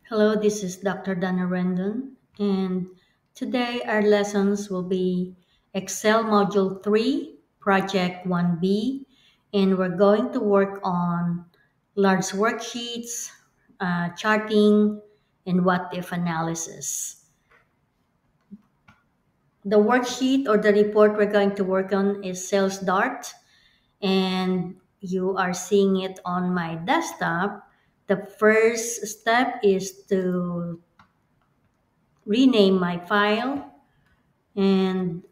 Hello, this is Dr. Dana Rendon, and today our lessons will be Excel Module 3, Project 1B, and we're going to work on large worksheets, charting, and what if analysis. The worksheet or the report we're going to work on is Sales Dart, and you are seeing it on my desktop. The first step is to rename my file and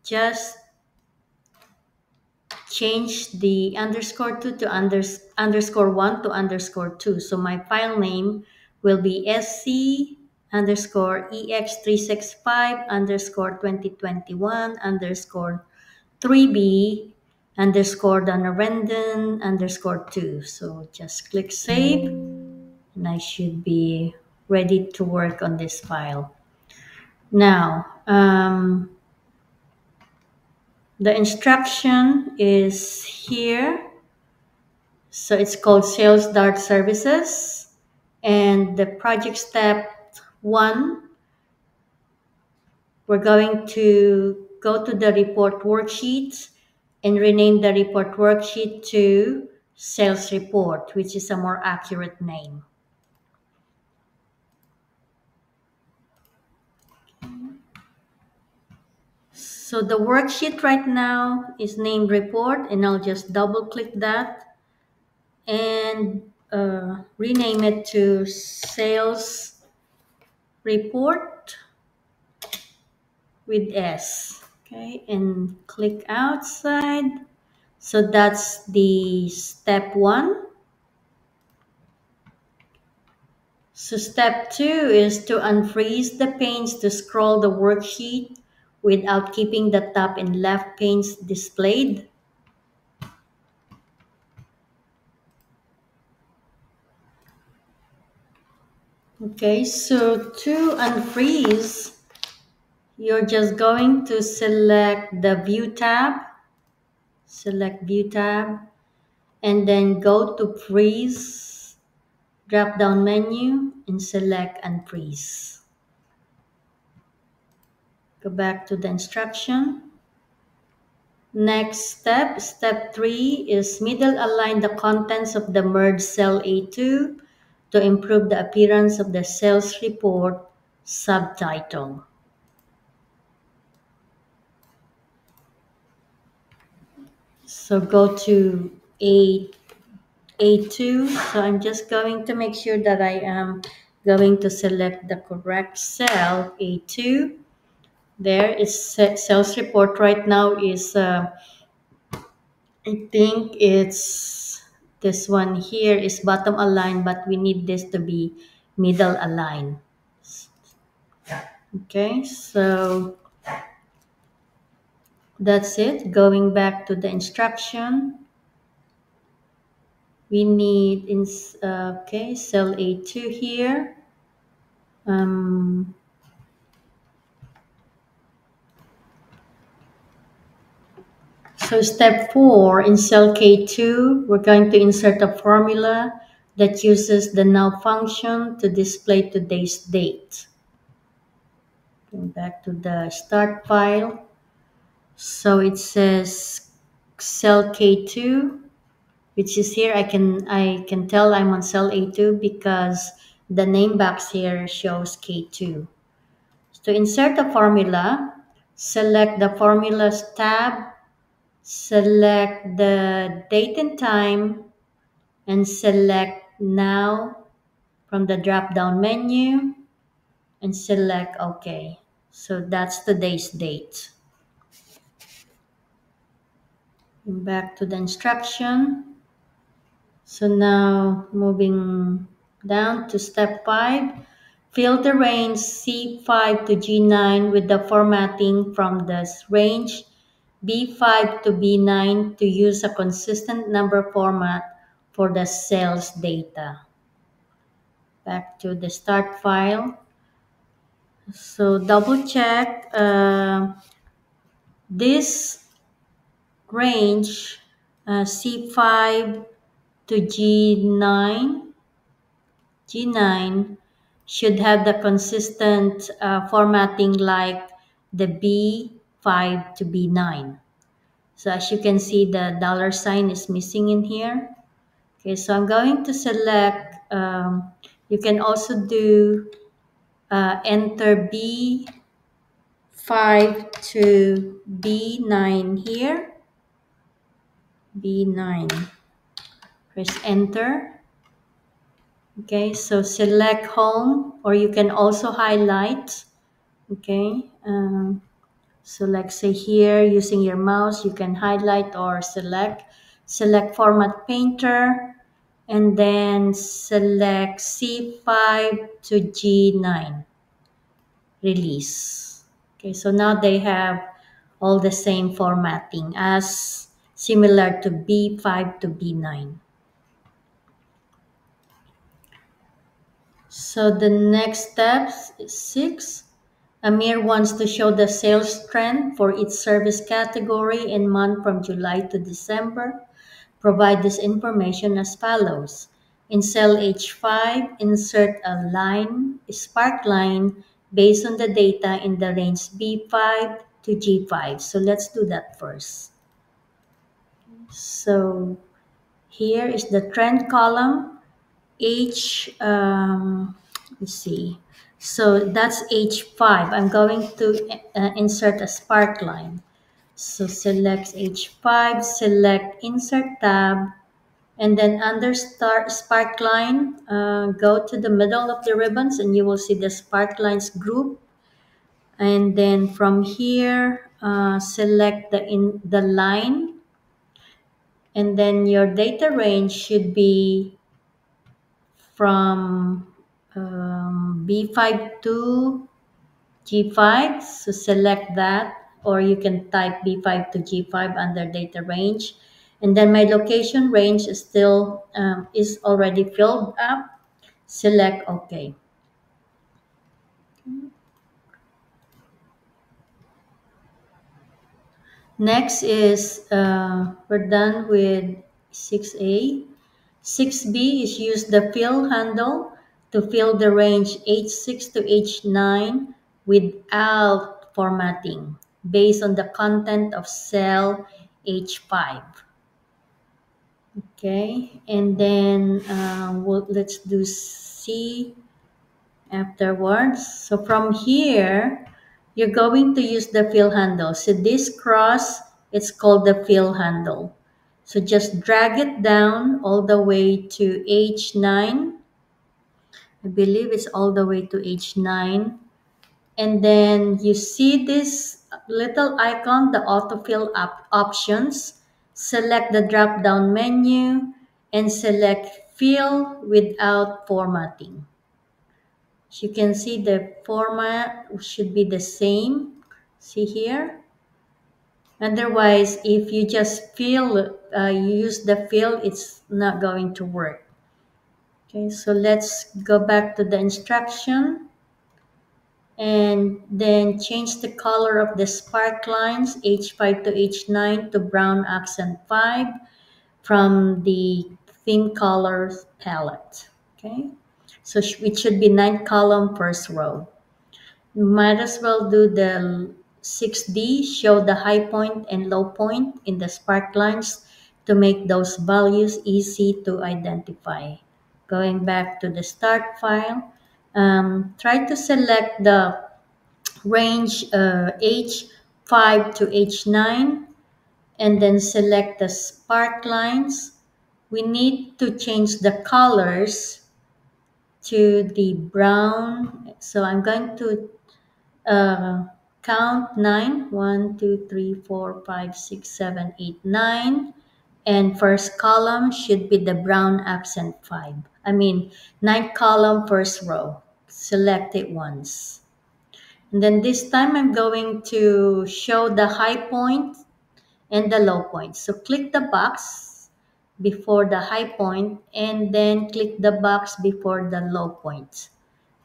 just change the underscore 2 to underscore 1 to underscore 2. So my file name will be sc underscore ex365 underscore 2021 underscore 3b underscore Donarendon underscore 2. So just click save and I should be ready to work on this file. Now, the instruction is here. So it's called Sales Dart Services. And the project step one, we're going to go to the report worksheet and rename the report worksheet to sales report, which is a more accurate name. So the worksheet right now is named report, and I'll just double click that and rename it to sales report with S. Okay, and click outside. So that's the step one. So step two is to unfreeze the panes to scroll the worksheet without keeping the top and left panes displayed. Okay, so to unfreeze, you're just going to select the view tab, and then go to freeze drop down menu and select unfreeze. Go back to the instruction. Next step, step 3 is middle align the contents of the merged cell A2 to improve the appearance of the sales report subtitle. So go to A2. So I'm just going to make sure that I am going to select the correct cell A2. There is sales report right now is I think it's this one here is bottom align, but we need this to be middle align. Okay, so that's it. Going back to the instruction, we need in okay cell A2 here. Um, so step 4 in cell K2, we're going to insert a formula that uses the now function to display today's date. Going back to the start file. So it says cell K2, which is here. I can tell I'm on cell A2 because the name box here shows K2. To insert a formula, select the formulas tab, select the date and time, and select now from the drop down menu and select OK. So that's today's date. Back to the instruction. So now moving down to step 5, fill the range C5 to G9 with the formatting from this range B5 to B9 to use a consistent number format for the sales data. Back to the start file. So double check this range C5 to G9 G9 should have the consistent formatting like the B5 to B9. So as you can see, the dollar sign is missing in here. Okay, so I'm going to select, you can also do enter B5 to B9 here. B9. Press enter. Okay, so select home, or you can also highlight. Okay, so like say here, using your mouse, you can highlight or select format painter, and then select C5 to G9, release. Okay, so now they have all the same formatting as similar to B5 to B9. So the next step is 6. Amir wants to show the sales trend for each service category in month from July to December. Provide this information as follows. In cell H5, insert a line, a spark line, based on the data in the range B5 to G5. So let's do that first. So here is the trend column. Let's see. So that's H5. I'm going to insert a spark line. So select H5, select insert tab, and then under start spark line, go to the middle of the ribbons and you will see the spark lines group. And then from here, select the line, and then your data range should be from B5 to G5. So select that, or you can type B5 to G5 under data range. And then my location range is still is already filled up. Select OK. Next is we're done with 6A. 6B is use the fill handle to fill the range H6 to H9 without formatting based on the content of cell H5. Okay, and then let's do C afterwards. So from here, you're going to use the fill handle. So this cross, it's called the fill handle. So just drag it down all the way to H9. I believe it's all the way to H9. And then you see this little icon, the autofill options. Select the drop down menu and select fill without formatting. As you can see, the format should be the same. See here? Otherwise, if you just fill, you use the fill, it's not going to work. Okay, so let's go back to the instruction and then change the color of the spark lines H5 to H9 to brown accent 5 from the theme colors palette. Okay, so it should be 9 column first row. Might as well do the 6D, show the high point and low point in the spark lines to make those values easy to identify. Going back to the start file, try to select the range H5 to H9 and then select the spark lines. We need to change the colors to the brown. So I'm going to count 9. 1, 2, 3, 4, 5, 6, 7, 8, 9. And first column should be the brown accent 5. I mean, 9th column, first row. Select it once. And then this time I'm going to show the high point and the low point. So click the box before the high point and then click the box before the low point.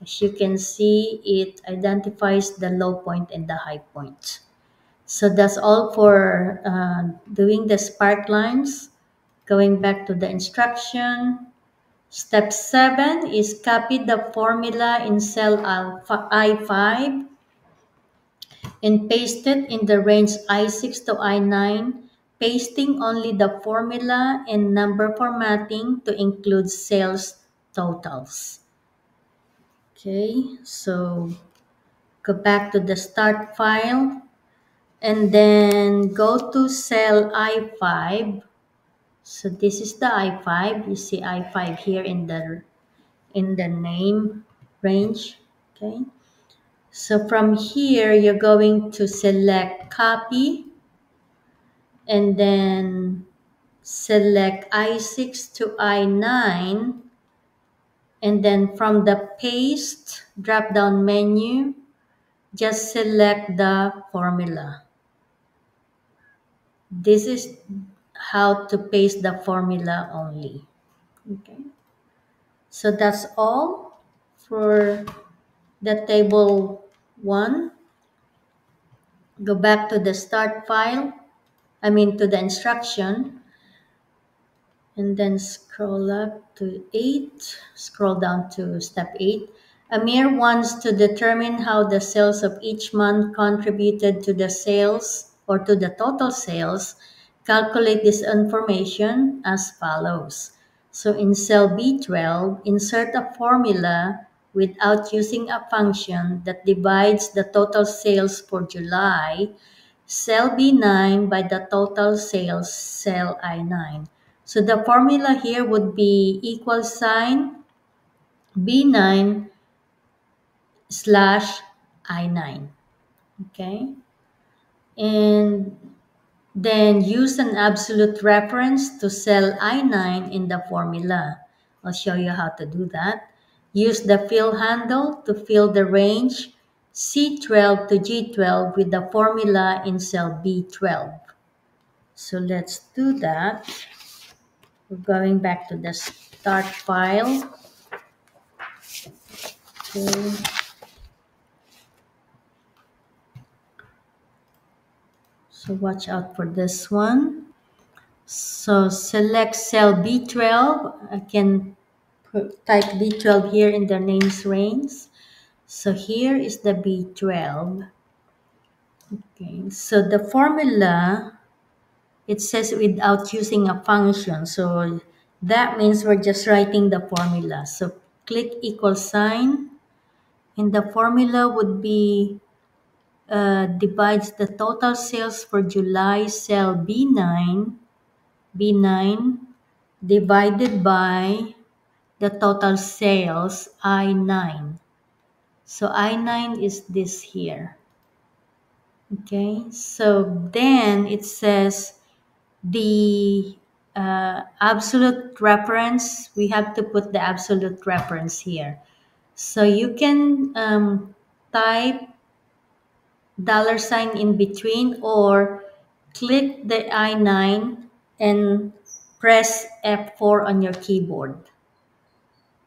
As you can see, it identifies the low point and the high point. So that's all for doing the spark lines. Going back to the instruction, Step 7 is copy the formula in cell I5 and paste it in the range I6 to I9, pasting only the formula and number formatting to include sales totals. Okay, so go back to the start file and then go to cell I5. So this is the I5. You see I5 here in the name range. Okay. So from here, you're going to select copy and then select I6 to I9. And then from the paste drop down menu, just select the formula. This is how to paste the formula only. Okay. So that's all for the table 1. Go back to the start file, to the instruction, and then scroll up to 8, scroll down to step 8. Amir wants to determine how the sales of each month contributed to the sales or to the total sales. Calculate this information as follows. So in cell B12, insert a formula without using a function that divides the total sales for July, cell B9 by the total sales, cell I9. So the formula here would be equal sign B9 slash I9. Okay. And then use an absolute reference to cell I9 in the formula. I'll show you how to do that. Use the fill handle to fill the range C12 to G12 with the formula in cell B12. So let's do that. We're going back to the start file. Okay. So watch out for this one. So select cell B12. I can type B12 here in the names range. So here is the B12. Okay. So the formula, it says without using a function. So that means we're just writing the formula. So click equal sign. And the formula would be divides the total sales for July cell B9 divided by the total sales I9. So I9 is this here. Okay, so then it says the absolute reference, we have to put the absolute reference here. So you can type $ in between or click the I9 and press F4 on your keyboard.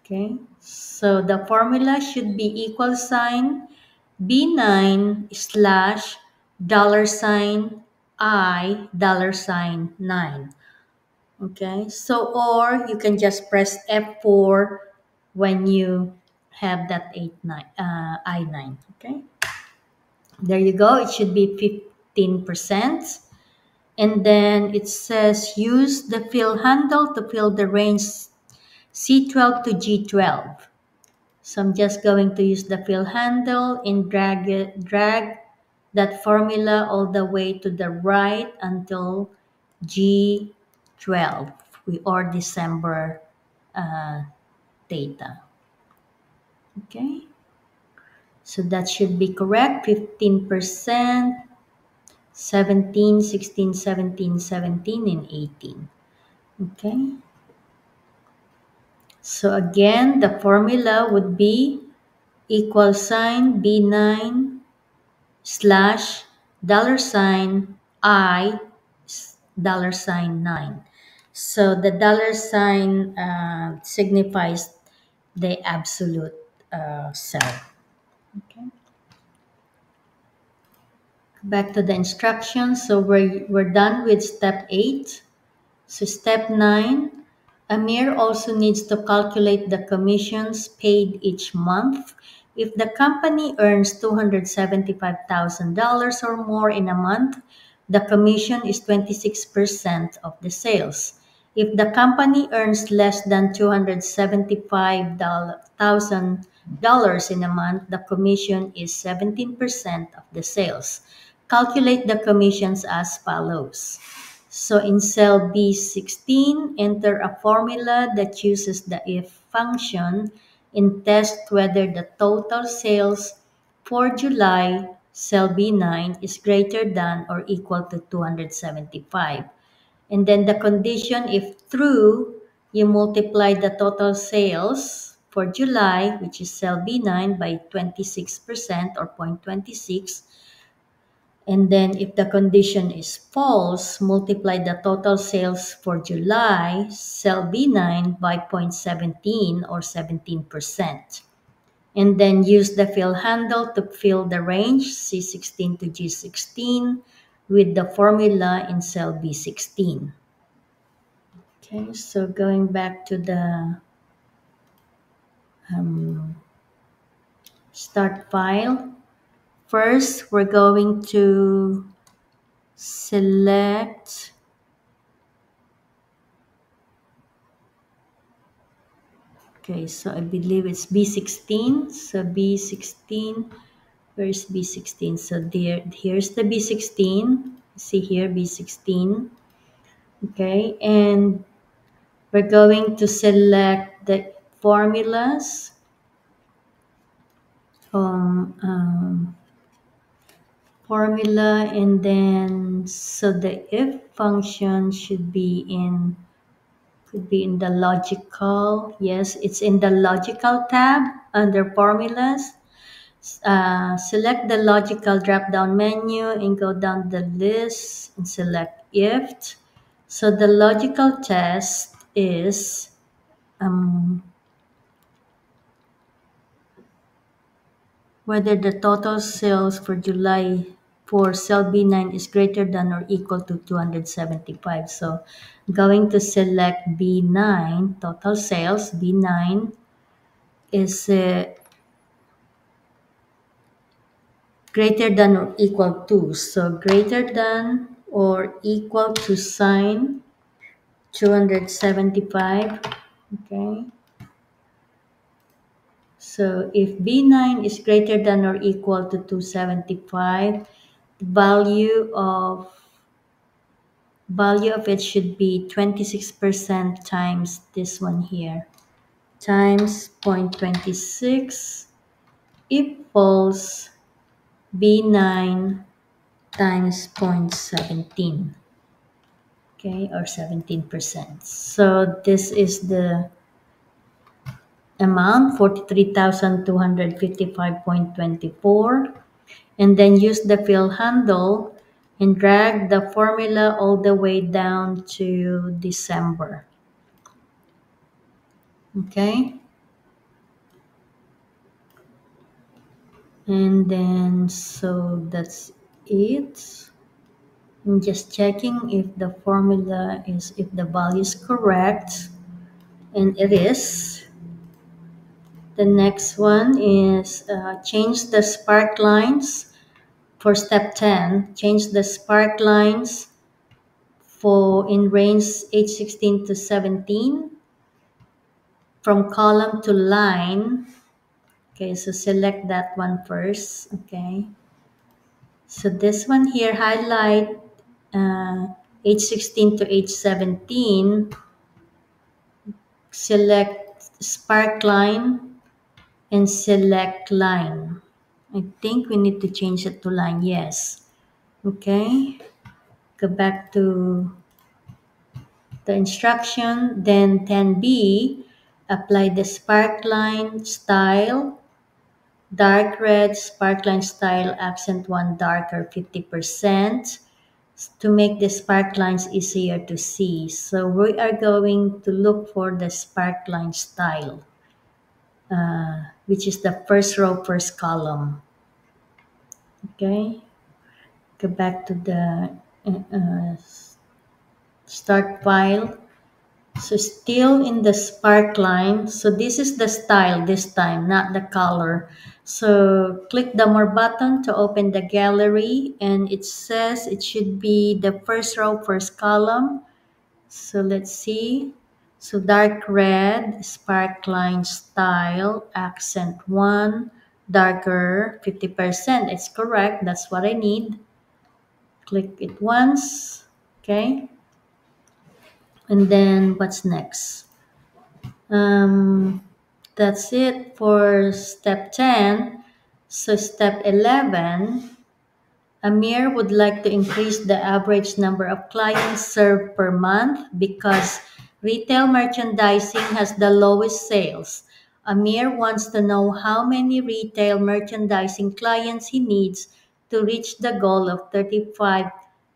Okay, so the formula should be equal sign B9 slash $I $9. Okay, so or you can just press F4 when you have that I9. Okay, there you go. It should be 15%. And then it says use the fill handle to fill the range C12 to G12. So I'm just going to use the fill handle and drag that formula all the way to the right until G12 or December data. Okay, so that should be correct. 15%, 17, 16, 17, 17, and 18. Okay, so again, the formula would be equal sign B9 slash $I $9. So the $ signifies the absolute cell. Okay. Back to the instructions. So we're done with step 8. So step 9, Amir also needs to calculate the commissions paid each month. If the company earns $275,000 or more in a month, the commission is 26% of the sales. If the company earns less than $275,000 in a month, the commission is 17% of the sales. Calculate the commissions as follows. So in cell B16, enter a formula that uses the if function and test whether the total sales for July, cell B9, is greater than or equal to 275. And then the condition, if true, you multiply the total sales for July, which is cell B9, by 26% or 0.26. And then if the condition is false, multiply the total sales for July, cell B9, by 0.17 or 17%. And then use the fill handle to fill the range C16 to G16 with the formula in cell B16. Okay, so going back to the start file. First, we're going to select, okay, so I believe it's B16. So B16, where is B16? So here's the B16. See here, B16. Okay, and we're going to select the formulas. Formula, and then so the if function should be in, could be in the logical. Yes, it's in the logical tab under formulas. Select the logical drop down menu and go down the list and select if. So the logical test is whether the total sales for July for cell B9 is greater than or equal to 275. So going to select B9, total sales, B9 is greater than or equal to. So greater than or equal to sign 275. Okay. So if B9 is greater than or equal to 275, the value of it should be 26% times this one here, times 0.26 equals B9 times 0.17, okay, or 17%. So this is the amount, 43,255.24. And then use the fill handle and drag the formula all the way down to December. Okay. And then, so that's it. I'm just checking if the formula is, if the value is correct. And it is. The next one is change the spark lines for step 10. Change the spark lines for in range H16 to 17 from column to line. Okay, so select that one first. Okay, so this one here, highlight H16 to H17, select spark line and select line. I think we need to change it to line, yes. Okay, go back to the instruction, then 10B, apply the sparkline style, dark red, sparkline style, accent 1 darker 50% to make the sparklines easier to see. So we are going to look for the sparkline style, which is the first row, first column. Okay, go back to the start file. So still in the sparkline. So this is the style this time, not the color. So click the more button to open the gallery, and it says it should be the first row, first column. So let's see. So dark red, sparkline style, accent 1, darker 50%. It's correct. That's what I need. Click it once. Okay. And then what's next? Um, that's it for step 10. So step 11, Amir would like to increase the average number of clients served per month because retail merchandising has the lowest sales. Amir wants to know how many retail merchandising clients he needs to reach the goal of 35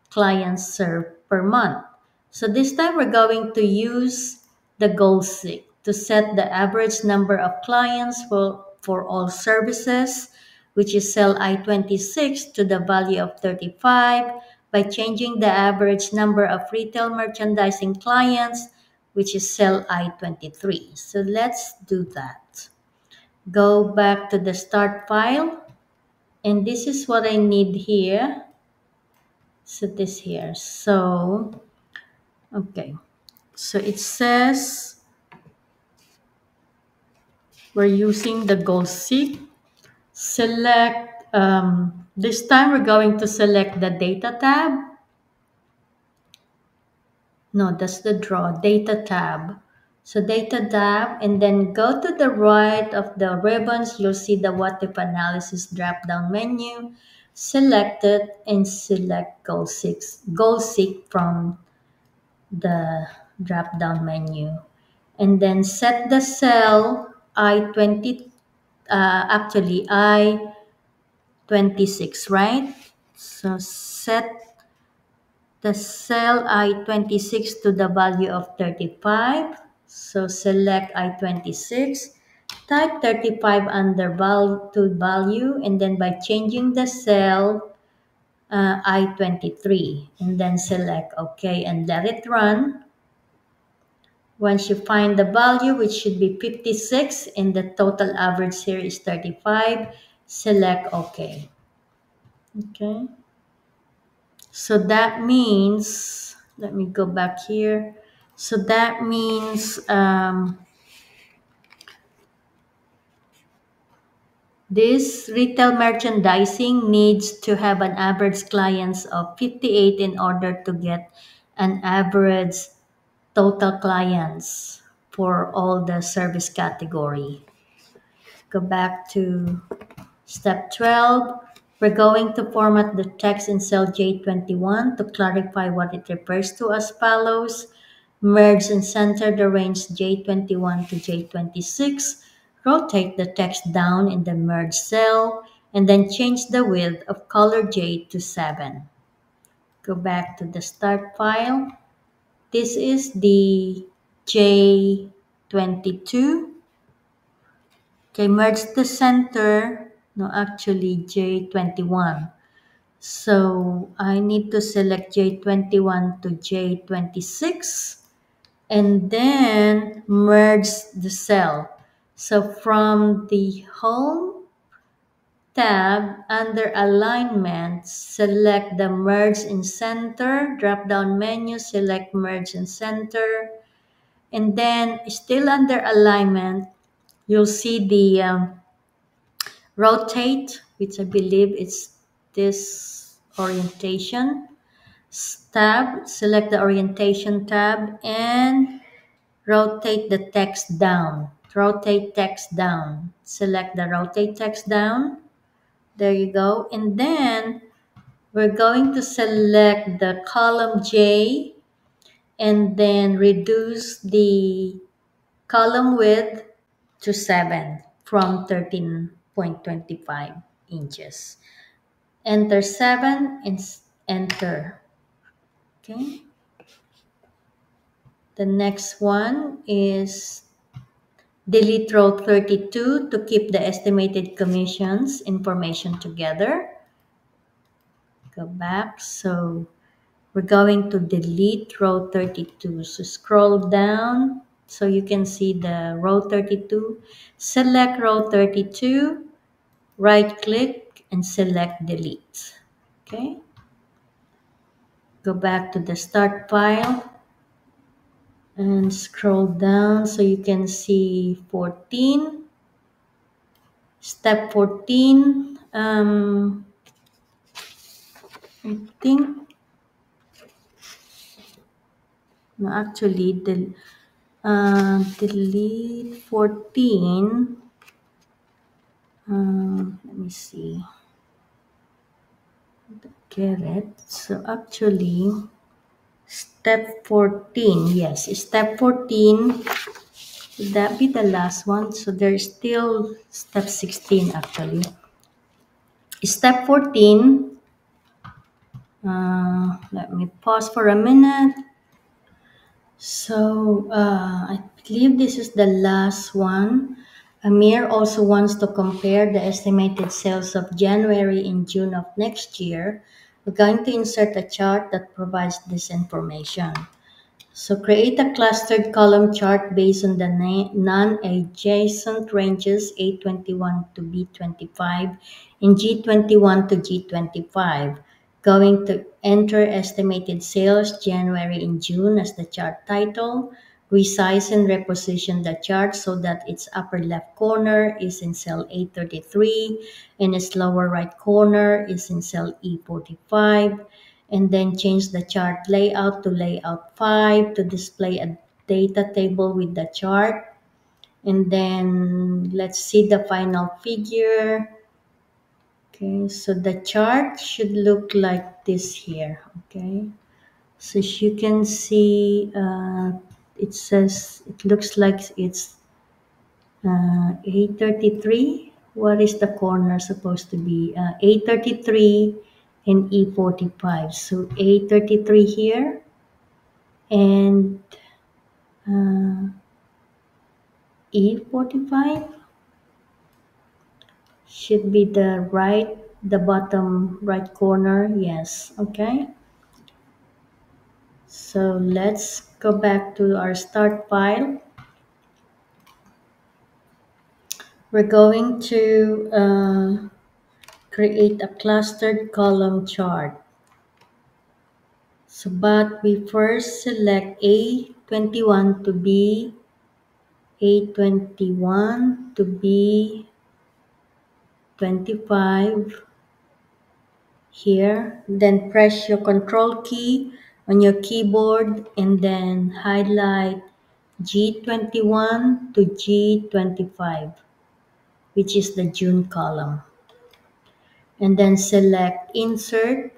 clients served per month. So this time we're going to use the goal seek to set the average number of clients for all services, which is cell I-26, to the value of 35 by changing the average number of retail merchandising clients, which is cell I-23. So let's do that. Go back to the start file, and this is what I need here. So this here. So, okay. So it says we're using the goal seek. Select, this time we're going to select the data tab. No, that's the draw, data tab. So data tab, and then go to the right of the ribbons. You'll see the what if analysis drop down menu. Select it and select goal seek from the drop down menu. And then set the cell I-20, actually I-26, right? So set the cell I-26 to the value of 35. So select I-26, type 35 under to value, and then by changing the cell I-23, and then select OK and let it run. Once you find the value, which should be 56, and the total average here is 35, select OK. Okay. So that means, let me go back here. So that means this retail merchandising needs to have an average clients of 58 in order to get an average total clients for all the service category. Go back to step 12. We're going to format the text in cell J21 to clarify what it refers to as follows. Merge and center the range J21 to J26. Rotate the text down in the merge cell and then change the width of color J to 7. Go back to the start file. This is the J22. Okay, merge the center. No, actually J21. So I need to select J21 to J26 and then merge the cell. So from the Home tab under Alignment, select the Merge in Center, drop-down menu, select Merge in Center, and then still under Alignment, you'll see the Rotate, which I believe is this orientation tab. Select the orientation tab and rotate the text down. Rotate text down. Select the rotate text down. There you go. And then we're going to select the column J and then reduce the column width to 7 from 13.25 inches. Enter 7 and enter. Okay. The next one is delete row 32 to keep the estimated commissions information together. Go back. So we're going to delete row 32. So scroll down so you can see the row 32. Select row 32, right click and select delete. Okay. Go back to the start file and scroll down so you can see 14. Step 14. I think, no, actually, delete 14. Let me see. Get it. So actually, step 14. Yes, step 14. Would that be the last one? So there's still step 16 actually. Step 14. Let me pause for a minute. So I believe this is the last one. Amir also wants to compare the estimated sales of January and June of next year. We're going to insert a chart that provides this information. So create a clustered column chart based on the non-adjacent ranges A21 to B25 and G21 to G25. Going to enter estimated sales January and June as the chart title. Resize and reposition the chart so that its upper left corner is in cell A33 and its lower right corner is in cell E45, and then change the chart layout to layout 5 to display a data table with the chart. And then let's see the final figure. Okay, so the chart should look like this here. Okay, so as you can see, it says it looks like it's A33. What is the corner supposed to be? A33 and E45. So A33 here and E45 should be the bottom right corner. Yes, okay. So let's go back to our start file. We're going to create a clustered column chart. So, but we first select A21 to be A21 to B25 here. Then press your control key on your keyboard and then highlight G21 to G25, which is the June column. And then select insert,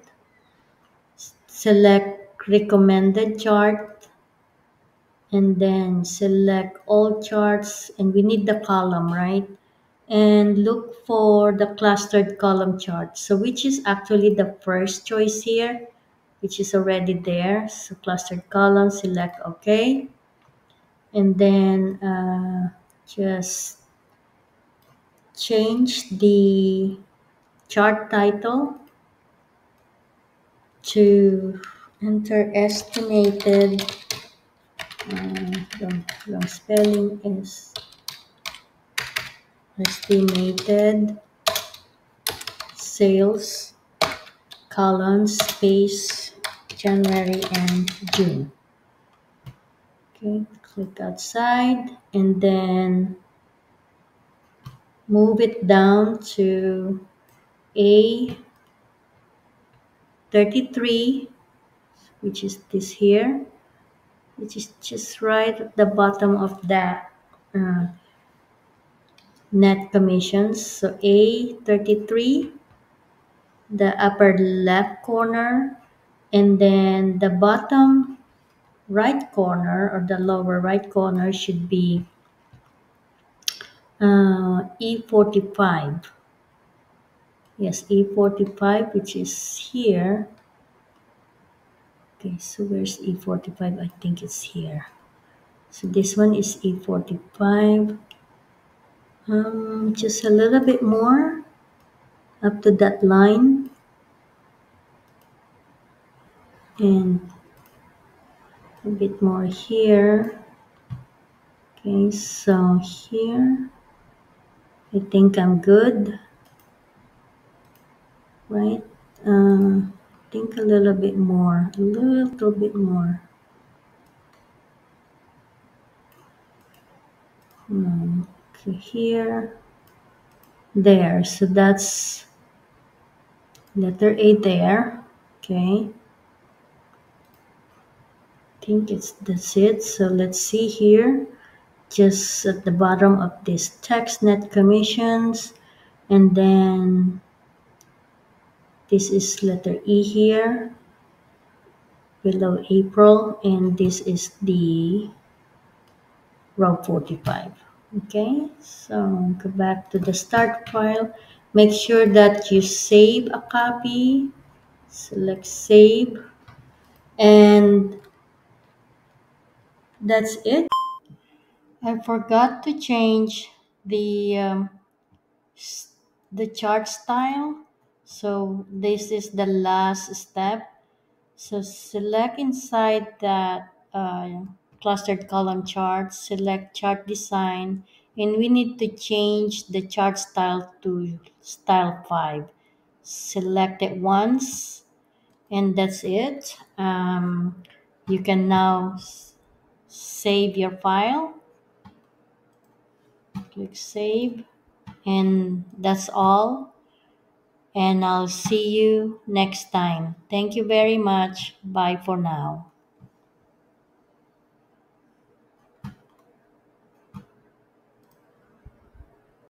select recommended chart, and then select all charts, and we need the column, right? And look for the clustered column chart. So which is actually the first choice here, which is already there. So clustered column, select OK. And then just change the chart title to enter estimated, wrong spelling is estimated sales column space January and June. Okay, click outside and then move it down to A33, which is this here, which is just right at the bottom of that net commissions. So A33, the upper left corner, and then the bottom right corner or the lower right corner should be E45. Yes, E45, which is here. Okay, so where's E45? I think it's here. So this one is E45. Just a little bit more up to that line. and a bit more here. Okay, so here I think I'm good, right? Think a little bit more, a little bit more. Okay, here, there. So that's letter A there. Okay, think that's it. So let's see here. Just at the bottom of this text, net commissions, and then this is letter E here below April, and this is the row 45. Okay, so go back to the start file. Make sure that you save a copy. Select save, and that's it. I forgot to change the the chart style. So this is the last step. So select inside that clustered column chart, select chart design, and we need to change the chart style to style 5. Select it once, and that's it. You can now save your file. Click save, and that's all. And I'll see you next time. Thank you very much. Bye for now.